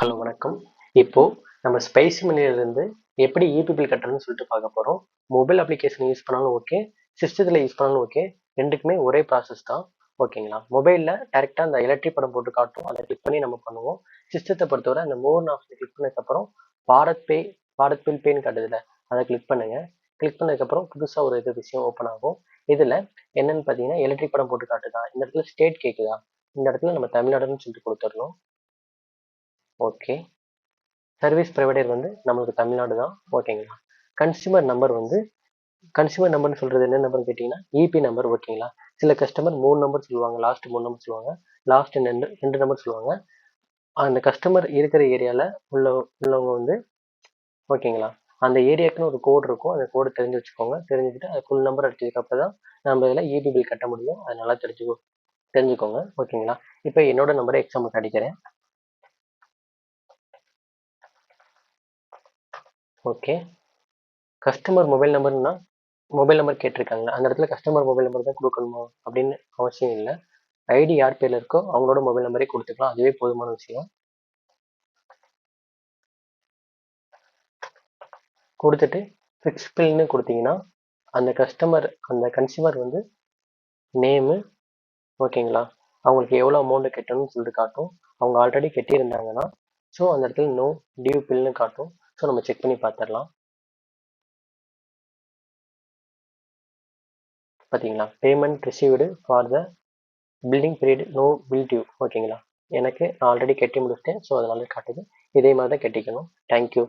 Hello வணக்கம். இப்போ நம்ம ஸ்பைசி மணியிலிருந்து எப்படி இபி பில் கட்டுறதுன்னு சொல்லிட்டு பார்க்க போறோம். மொபைல் அப்ளிகேஷன் யூஸ் பண்ணாலும் ஓகே, சிஸ்டத்தில் யூஸ் பண்ணாலும் ஓகே. ரெண்டுக்குமே ஒரே ப்ராசஸ் தான். ஓகேங்களா? மொபைலில் டைரெக்டாக அந்த எலக்ட்ரிக் படம் போட்டு காட்டும். அதை கிளிக் பண்ணி நம்ம பண்ணுவோம். சிஸ்டத்தை பொறுத்தவரை அந்த மோர் ஆப்ஷனை கிளிக் பண்ணதுக்கப்புறம் பாரத் பில் பேன்னு காட்டுதுல, அதை கிளிக் பண்ணுங்க. கிளிக் பண்ணதுக்கப்புறம் புதுசாக ஒரு விஷயம் ஓப்பன் ஆகும். இதில் என்னன்னு பார்த்தீங்கன்னா எலக்ட்ரிக் படம் போட்டு காட்டுதா, இந்த இடத்துல ஸ்டேட் கேட்குதா, இந்த இடத்துல நம்ம தமிழ்நாடுன்னு சொல்லிட்டு கொடுத்துடணும். ஓகே. சர்வீஸ் ப்ரொவைடர் வந்து நம்மளுக்கு தமிழ்நாடு தான். ஓகேங்களா? கன்சியூமர் நம்பர்னு சொல்கிறது என்ன நம்பர்னு கேட்டிங்கன்னா இபி நம்பர். ஓகேங்களா? சில கஸ்டமர் 3 நம்பர் சொல்லுவாங்க, லாஸ்ட் 3 நம்பர் சொல்லுவாங்க, லாஸ்ட் ரெண்டு நம்பர் சொல்லுவாங்க. அந்த கஸ்டமர் இருக்கிற ஏரியாவில் உள்ளவங்க வந்து ஓகேங்களா, அந்த ஏரியாவுக்குன்னு ஒரு கோடு இருக்கும். அந்த கோடு தெரிஞ்சு வச்சுக்கோங்க. தெரிஞ்சுக்கிட்டு அது ஃபுல் நம்பர் அடிச்சதுக்கப்புறம் தான் நம்ம இதில் இபி பில் கட்ட முடியும். அது நல்லா தெரிஞ்சுக்கோங்க. ஓகேங்களா? இப்போ என்னோட நம்பரை எக்ஸாம்பிள் அடிக்கிறேன். ஓகே. கஸ்டமர் மொபைல் நம்பர் கேட்டிருக்காங்க. அந்த இடத்துல கஸ்டமர் மொபைல் நம்பர் தான் கொடுக்கணுமா அப்படின்னு அவசியம் இல்லை. ஐடி யார் பேர்ல இருக்கோ அவங்களோட மொபைல் நம்பரே கொடுத்துக்கலாம். அதுவே போதுமான விஷயம். கொடுத்துட்டு ஃபிக்ஸ் பில்னு கொடுத்தீங்கன்னா அந்த கன்சியூமர் வந்து நேமு, ஓகேங்களா, அவங்களுக்கு எவ்வளோ அமௌண்ட் கட்டணும்னு சொல்லிட்டு காட்டும். அவங்க ஆல்ரெடி கட்டியிருந்தாங்கன்னா ஸோ அந்த இடத்துல நோ டியூ பில்னு காட்டும். ஸோ நம்ம செக் பண்ணி பார்த்துடலாம். பார்த்தீங்களா, payment received for the building period no bill due. ஓகேங்களா, நான் ஆல்ரெடி கட்டி முடிச்சிட்டேன். ஸோ அதனால காட்டுது. இதே மாதிரி தான் கட்டிக்கணும். தேங்க்யூ.